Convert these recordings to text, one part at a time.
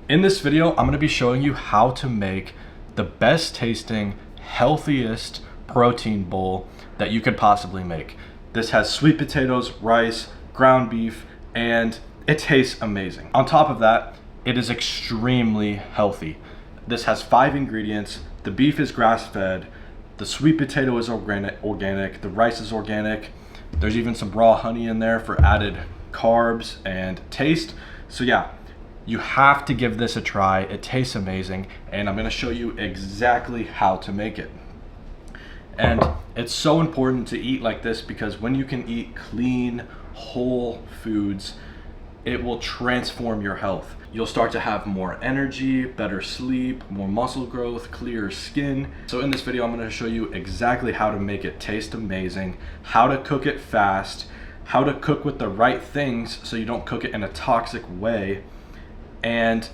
In this video, I'm gonna be showing you how to make the best tasting, healthiest protein bowl that you could possibly make. This has sweet potatoes, rice, ground beef, and it tastes amazing. On top of that, it is extremely healthy. This has 5 ingredients. The beef is grass-fed, the sweet potato is organic, the rice is organic. There's even some raw honey in there for added carbs and taste. So yeah, you have to give this a try. It tastes amazing, and I'm gonna show you exactly how to make it. And it's so important to eat like this because when you can eat clean, whole foods, it will transform your health. You'll start to have more energy, better sleep, more muscle growth, clearer skin. So in this video, I'm gonna show you exactly how to make it taste amazing, how to cook it fast, how to cook with the right things so you don't cook it in a toxic way, and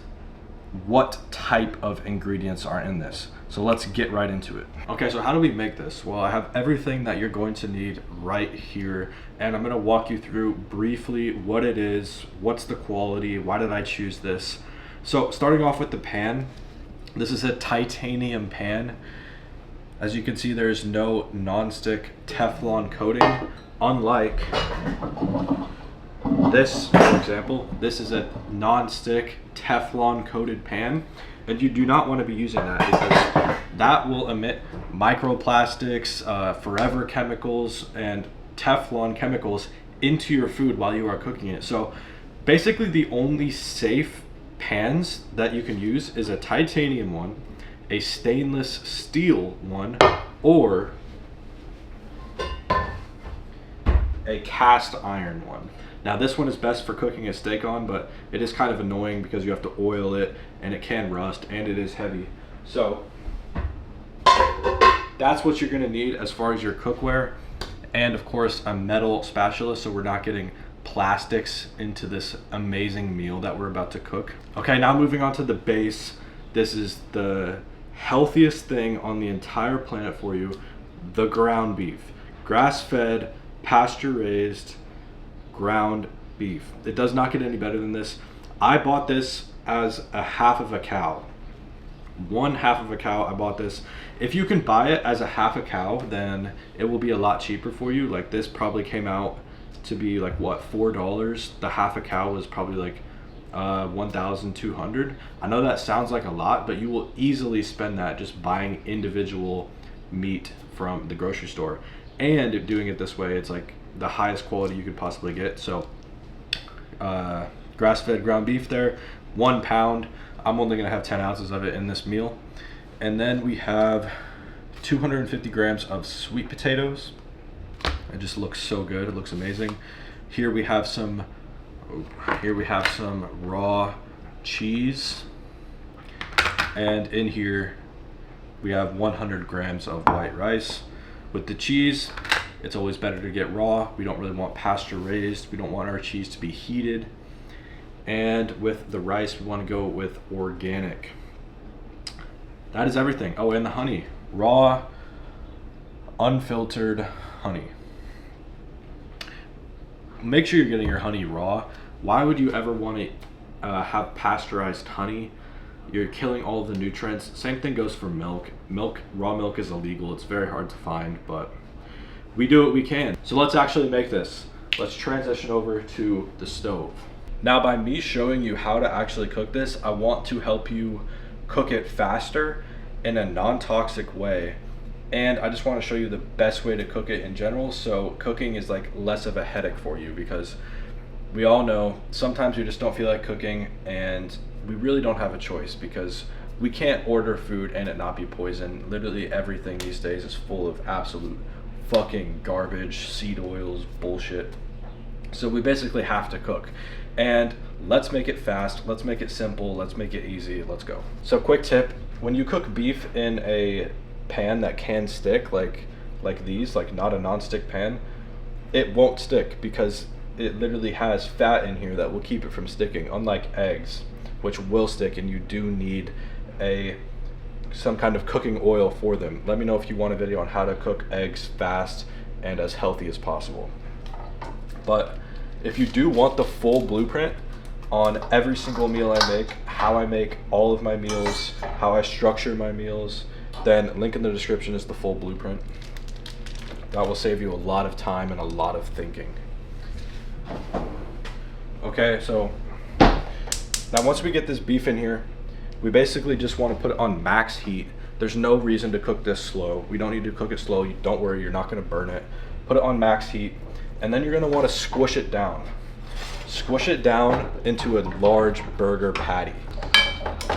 what type of ingredients are in this. So let's get right into it. Okay, so how do we make this? Well, I have everything that you're going to need right here, and I'm gonna walk you through briefly what it is, what's the quality, why did I choose this. So starting off with the pan, this is a titanium pan. As you can see, there's no non-stick Teflon coating, unlike this, for example. This is a non-stick Teflon coated pan, and you do not want to be using that because that will emit microplastics, forever chemicals, and Teflon chemicals into your food while you are cooking it. So basically the only safe pans that you can use is a titanium one, a stainless steel one, or a cast iron one. Now this one is best for cooking a steak on, but it is kind of annoying because you have to oil it and it can rust and it is heavy. So that's what you're gonna need as far as your cookware. And of course a metal spatula so we're not getting plastics into this amazing meal that we're about to cook. Okay, now moving on to the base. This is the healthiest thing on the entire planet for you, the ground beef. Grass-fed, pasture-raised, ground beef. It does not get any better than this. I bought this as a half of a cow. One half of a cow, I bought this. If you can buy it as a half a cow, then it will be a lot cheaper for you. Like this probably came out to be like what, $4? The half a cow was probably like 1,200. I know that sounds like a lot, but you will easily spend that just buying individual meat from the grocery store. And doing it this way, it's like the highest quality you could possibly get. So grass-fed ground beef there, 1 pound. I'm only gonna have 10 ounces of it in this meal. And then we have 250 grams of sweet potatoes. It just looks so good, it looks amazing. Here we have some raw cheese. And in here we have 100 grams of white rice. With the cheese, it's always better to get raw. We don't really want pasture raised. We don't want our cheese to be heated. And with the rice, we want to go with organic. That is everything. Oh, and the honey. Raw, unfiltered honey. Make sure you're getting your honey raw. Why would you ever want to have pasteurized honey? You're killing all of the nutrients. Same thing goes for milk. Raw milk is illegal. It's very hard to find, but we do what we can. So let's actually make this. Let's transition over to the stove. Now, by me showing you how to actually cook this, I want to help you cook it faster in a non-toxic way. And I just want to show you the best way to cook it in general, so cooking is like less of a headache for you, because we all know sometimes we just don't feel like cooking, and we really don't have a choice because we can't order food and it not be poison. Literally everything these days is full of absolute fucking garbage, seed oils, bullshit. So we basically have to cook. And let's make it fast, let's make it simple, let's make it easy, let's go. So quick tip, when you cook beef in a pan that can stick, like these, like not a non-stick pan, it won't stick because it literally has fat in here that will keep it from sticking, unlike eggs, which will stick, and you do need some kind of cooking oil for them. Let me know if you want a video on how to cook eggs fast and as healthy as possible. But if you do want the full blueprint on every single meal I make, how I make all of my meals, how I structure my meals, then link in the description is the full blueprint. That will save you a lot of time and a lot of thinking. Okay, so now once we get this beef in here, we basically just want to put it on max heat. There's no reason to cook this slow. We don't need to cook it slow. Don't worry, you're not going to burn it. Put it on max heat, and then you're going to want to squish it down. Squish it down into a large burger patty.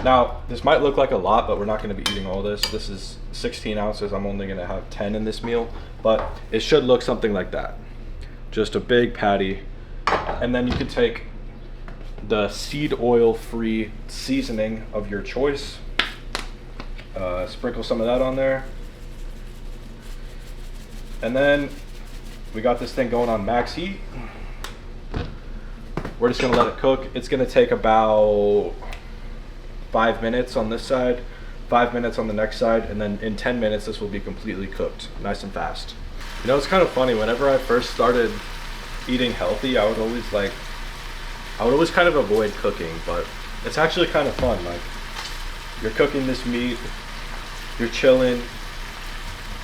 Now, this might look like a lot, but we're not going to be eating all this. This is 16 ounces. I'm only going to have 10 in this meal, but it should look something like that. Just a big patty. And then you can take the seed oil free seasoning of your choice. Sprinkle some of that on there. And then we got this thing going on max heat. We're just gonna let it cook. It's gonna take about 5 minutes on this side, 5 minutes on the next side, and then in 10 minutes this will be completely cooked, nice and fast. You know, it's kind of funny, whenever I first started eating healthy, I would always kind of avoid cooking, but it's actually kind of fun. Like, you're cooking this meat, you're chilling,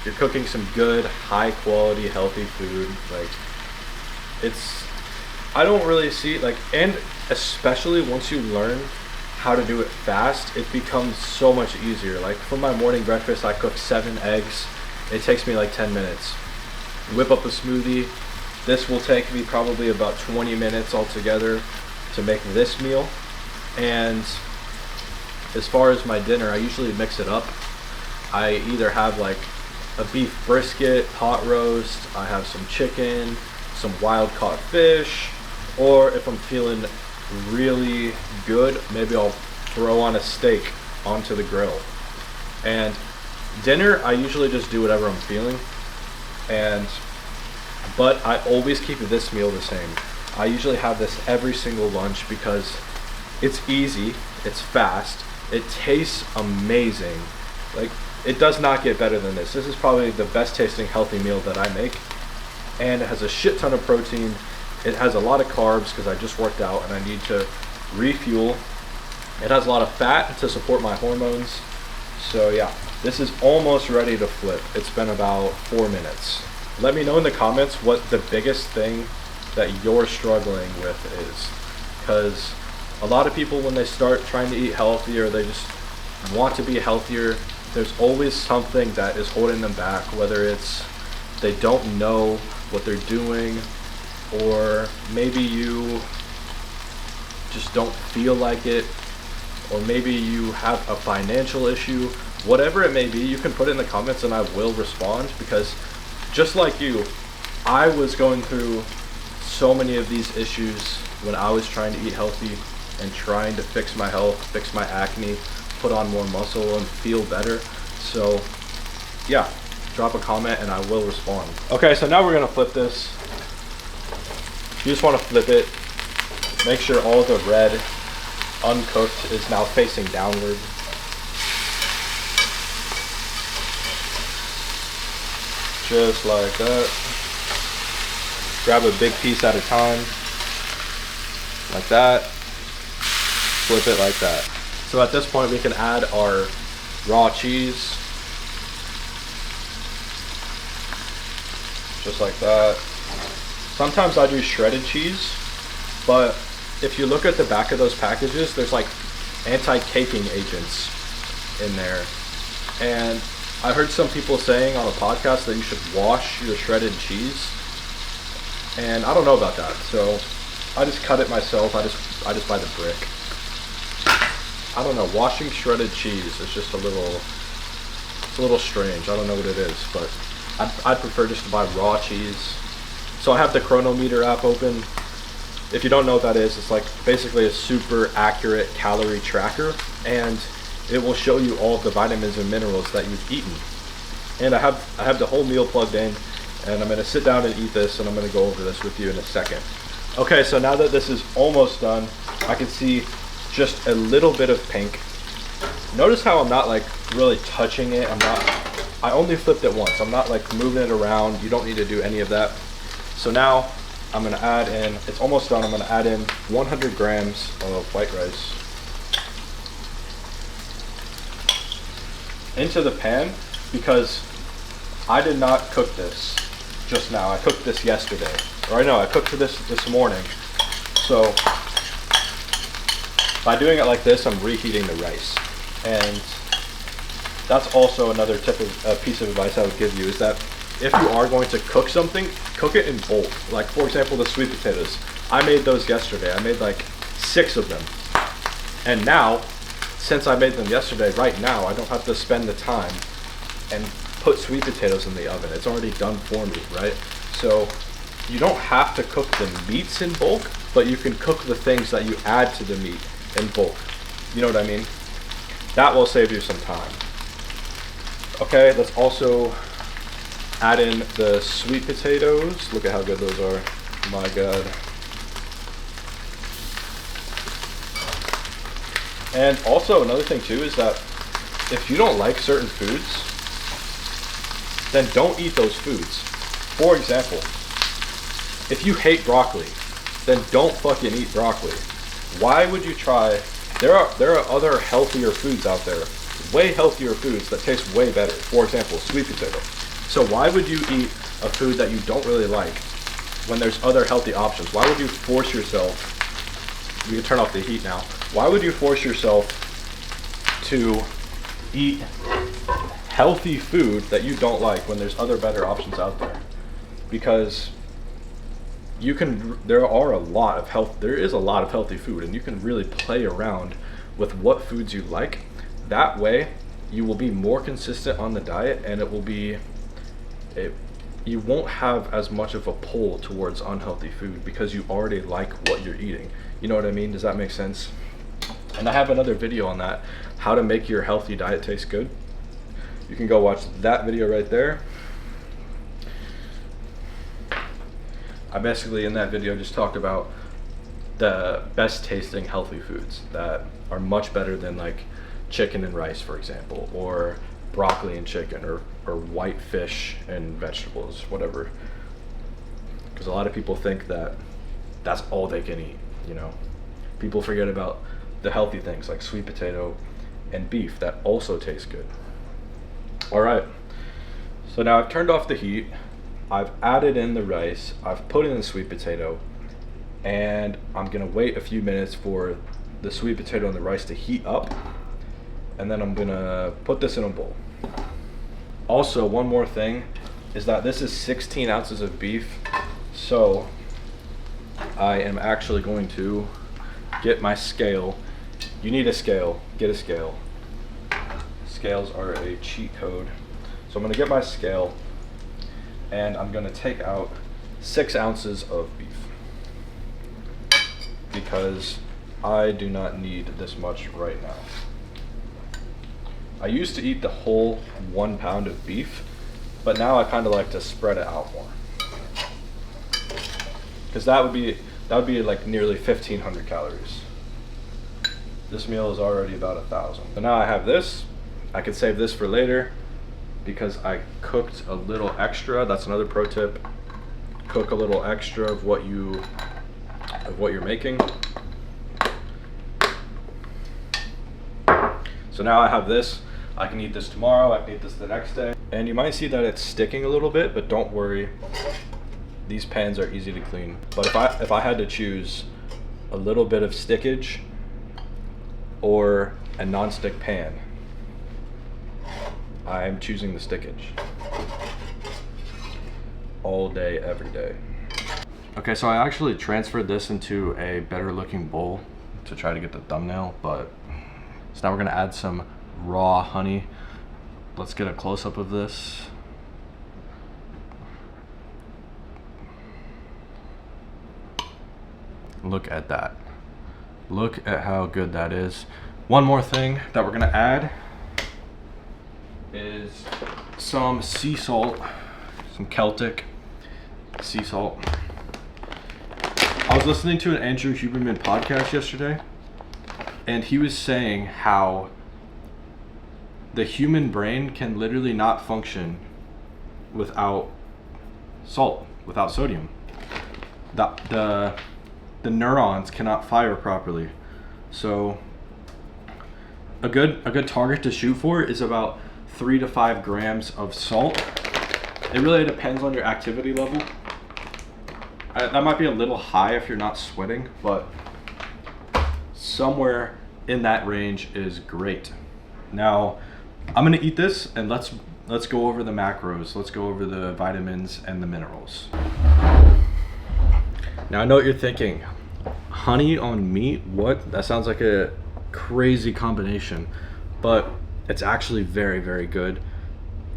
you're cooking some good, high quality, healthy food. Like, I don't really see, like, and especially once you learn how to do it fast, it becomes so much easier. Like, for my morning breakfast, I cook 7 eggs. It takes me like 10 minutes. Whip up a smoothie. This will take me probably about 20 minutes altogether to make this meal. And as far as my dinner, I usually mix it up. I either have like a beef brisket, pot roast, I have some chicken, some wild caught fish, or if I'm feeling really good, maybe I'll throw on a steak onto the grill. And dinner, I usually just do whatever I'm feeling. But I always keep this meal the same. I usually have this every single lunch because it's easy, it's fast, it tastes amazing. Like, it does not get better than this. This is probably the best tasting healthy meal that I make. And it has a shit ton of protein. It has a lot of carbs because I just worked out and I need to refuel. It has a lot of fat to support my hormones. So yeah, this is almost ready to flip. It's been about 4 minutes. Let me know in the comments what the biggest thing that you're struggling with is. Because a lot of people, when they start trying to eat healthy or they just want to be healthier, there's always something that is holding them back, whether it's they don't know what they're doing, or maybe you just don't feel like it, or maybe you have a financial issue. Whatever it may be, you can put it in the comments and I will respond, because just like you, I was going through so many of these issues when I was trying to eat healthy and trying to fix my health, fix my acne, put on more muscle and feel better. So yeah, drop a comment and I will respond. Okay, so now we're gonna flip this. You just want to flip it. Make sure all the red uncooked is now facing downward. Just like that. Grab a big piece at a time. Like that. Flip it like that. So at this point we can add our raw cheese. Just like that. Sometimes I do shredded cheese, but if you look at the back of those packages, there's like anti-caking agents in there. And I heard some people saying on a podcast that you should wash your shredded cheese, and I don't know about that, so I just cut it myself. I just buy the brick. I don't know, washing shredded cheese is just it's a little strange. I don't know what it is, but I'd prefer just to buy raw cheese. So I have the Chronometer app open. If you don't know what that is, it's like basically a super accurate calorie tracker, and it will show you all of the vitamins and minerals that you've eaten. And I have the whole meal plugged in, and I'm gonna sit down and eat this, and I'm gonna go over this with you in a second. Okay, so now that this is almost done, I can see just a little bit of pink. Notice how I'm not like really touching it. I only flipped it once. I'm not like moving it around. You don't need to do any of that. So now I'm gonna add in, it's almost done, I'm gonna add in 100 grams of white rice into the pan, because I did not cook this just now. I cooked this yesterday. Or I cooked this morning. So by doing it like this, I'm reheating the rice. And that's also another piece of advice I would give you, is that if you are going to cook something, cook it in bulk. Like for example, the sweet potatoes. I made those yesterday. I made like 6 of them. And now, since I made them yesterday, right now, I don't have to spend the time and put sweet potatoes in the oven. It's already done for me, right? So you don't have to cook the meats in bulk, but you can cook the things that you add to the meat in bulk. You know what I mean? That will save you some time. Okay, let's also add in the sweet potatoes. Look at how good those are. My God. And also another thing too is that if you don't like certain foods, then don't eat those foods. For example, if you hate broccoli, then don't fucking eat broccoli. Why would you try? There are other healthier foods out there, way healthier foods that taste way better. For example, sweet potato. So why would you eat a food that you don't really like when there's other healthy options? Why would you force yourself? You can turn off the heat now. Why would you force yourself to eat healthy food that you don't like when there's other better options out there? Because there is a lot of healthy food, and you can really play around with what foods you like. That way you will be more consistent on the diet, and you won't have as much of a pull towards unhealthy food because you already like what you're eating. You know what I mean? Does that make sense? And I have another video on that, how to make your healthy diet taste good. You can go watch that video right there. I basically, in that video, just talked about the best tasting healthy foods that are much better than like chicken and rice, for example, or broccoli and chicken, or white fish and vegetables, whatever. Because a lot of people think that that's all they can eat, you know. People forget about the healthy things like sweet potato and beef that also taste good. All right, so now I've turned off the heat, I've added in the rice, I've put in the sweet potato, and I'm gonna wait a few minutes for the sweet potato and the rice to heat up, and then I'm gonna put this in a bowl. Also, one more thing is that this is 16 ounces of beef, so I am actually going to get my scale. You need a scale, get a scale. Scales are a cheat code. So I'm gonna get my scale, and I'm gonna take out 6 ounces of beef, because I do not need this much right now. I used to eat the whole 1 pound of beef, but now I kind of like to spread it out more, because that would be like nearly 1,500 calories. This meal is already about 1,000. So now I have this. I could save this for later because I cooked a little extra. That's another pro tip. Cook a little extra of what you're making. So now I have this. I can eat this tomorrow, I can eat this the next day. And you might see that it's sticking a little bit, but don't worry. These pans are easy to clean. But if I had to choose a little bit of stickage or a non-stick pan, I'm choosing the stickage. All day, every day. Okay, so I actually transferred this into a better looking bowl to try to get the thumbnail, but so now we're gonna add some raw honey. Let's get a close-up of this. Look at that. Look at how good that is. One more thing that we're gonna add is some sea salt, some Celtic sea salt. I was listening to an Andrew Huberman podcast yesterday, and he was saying how the human brain can literally not function without salt, without sodium. the neurons cannot fire properly. So a good target to shoot for is about 3 to 5 grams of salt. It really depends on your activity level. That might be a little high if you're not sweating, but somewhere in that range is great. Now, I'm gonna eat this, and let's go over the macros. Let's go over the vitamins and the minerals. Now, I know what you're thinking. Honey on meat? What? That sounds like a crazy combination, but it's actually very, very good.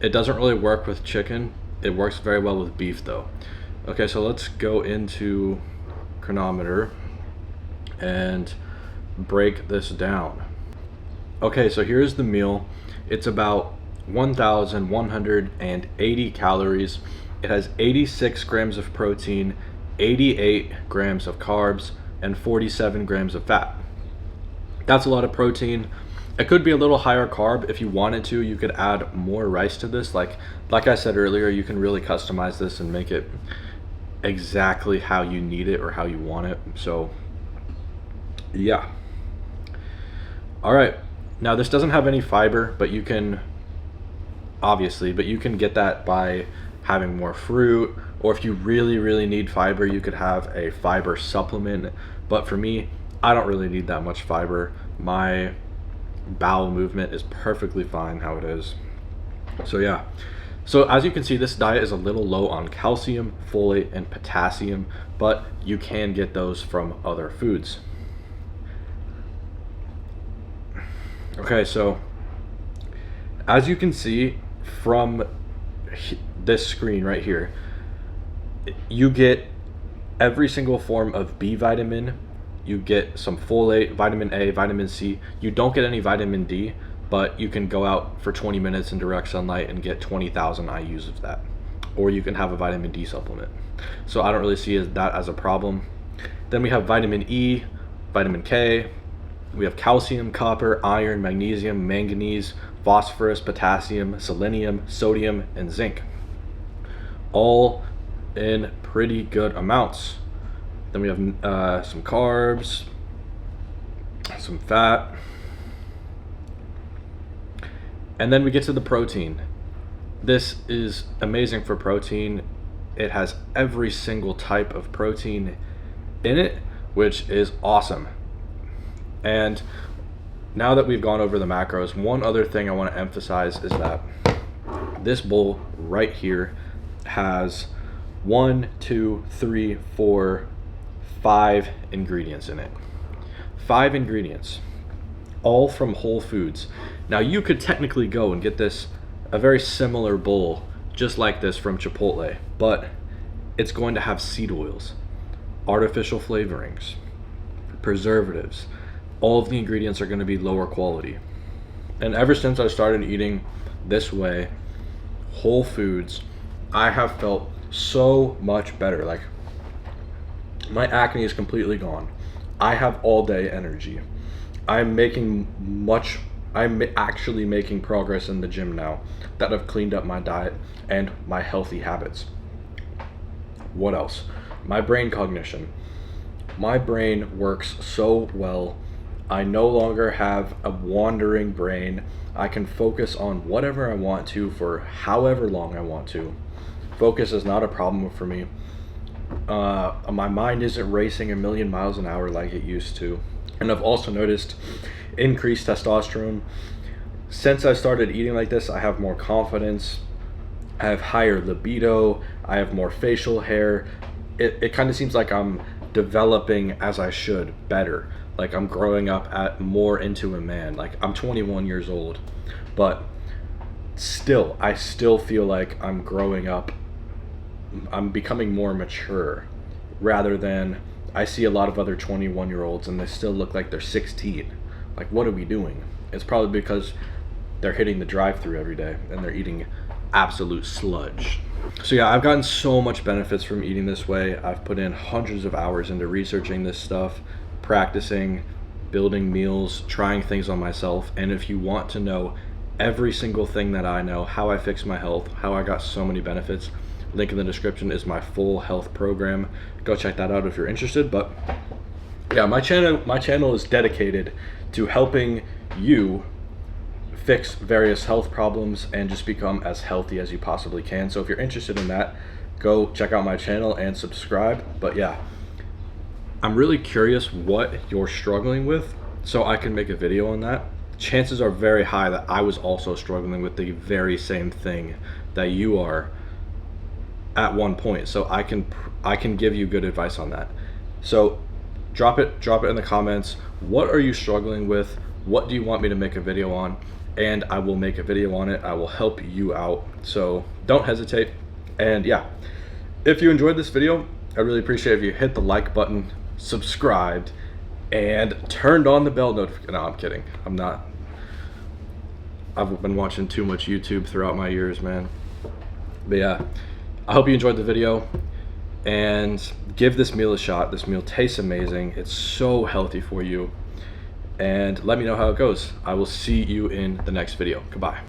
It doesn't really work with chicken. It works very well with beef though. Okay, so let's go into Chronometer and break this down. Okay, so here's the meal. It's about 1,180 calories. It has 86 grams of protein, 88 grams of carbs, and 47 grams of fat. That's a lot of protein. It could be a little higher carb. If you wanted to, you could add more rice to this. Like I said earlier, you can really customize this and make it exactly how you need it or how you want it. So yeah. All right. Now this doesn't have any fiber, but you can get that by having more fruit, or if you really need fiber, you could have a fiber supplement. But for me, I don't really need that much fiber. My bowel movement is perfectly fine how it is. So yeah. So as you can see, this diet is a little low on calcium, folate, and potassium, but you can get those from other foods. Okay, so as you can see from this screen right here, you get every single form of B vitamin. You get some folate, vitamin A, vitamin C. You don't get any vitamin D, but you can go out for 20 minutes in direct sunlight and get 20,000 IUs of that. Or you can have a vitamin D supplement. So I don't really see that as a problem. Then we have vitamin E, vitamin K. We have calcium, copper, iron, magnesium, manganese, phosphorus, potassium, selenium, sodium, and zinc. All in pretty good amounts. Then we have some carbs, some fat. And then we get to the protein. This is amazing for protein. It has every single type of protein in it, which is awesome. And now that we've gone over the macros, one other thing I want to emphasize is that this bowl right here has 1, 2, 3, 4, 5 ingredients in it. 5 ingredients, all from whole foods. Now you could technically go and get a very similar bowl just like this from Chipotle, but it's going to have seed oils, artificial flavorings, preservatives. All of the ingredients are going to be lower quality. And ever since I started eating this way, whole foods, I have felt so much better. Like, my acne is completely gone. I have all day energy. I'm actually making progress in the gym now that I've cleaned up my diet and my healthy habits. What else? My brain cognition. My brain works so well. I no longer have a wandering brain. I can focus on whatever I want to for however long I want to. Focus is not a problem for me. My mind isn't racing a million miles an hour like it used to. And I've also noticed increased testosterone. Since I started eating like this, I have more confidence. I have higher libido. I have more facial hair. It kind of seems like I'm developing as I should better. Like I'm growing up more into a man. Like I'm 21 years old, but I still feel like I'm growing up. I'm becoming more mature, rather than I see a lot of other 21-year-olds and they still look like they're 16. Like, what are we doing? It's probably because they're hitting the drive-thru every day and they're eating absolute sludge. So yeah, I've gotten so much benefits from eating this way. I've put in hundreds of hours into researching this stuff, practicing, building meals, trying things on myself. And if you want to know every single thing that I know, how I fix my health, how I got so many benefits, Link in the description is my full health program. Go check that out if you're interested. But yeah, my channel is dedicated to helping you fix various health problems and just become as healthy as you possibly can. So if you're interested in that, go check out my channel and subscribe. But yeah, I'm really curious what you're struggling with so I can make a video on that. Chances are very high that I was also struggling with the very same thing that you are at one point. So I can give you good advice on that. So drop it in the comments. What are you struggling with? What do you want me to make a video on? And I will make a video on it. I will help you out. So don't hesitate. And yeah, if you enjoyed this video, I really appreciate if you hit the like button, subscribed, and turned on the bell notification. No, I'm kidding. I'm not. I've been watching too much YouTube throughout my years, man. But yeah, I hope you enjoyed the video, and give this meal a shot. This meal tastes amazing. It's so healthy for you. And let me know how it goes. I will see you in the next video. Goodbye.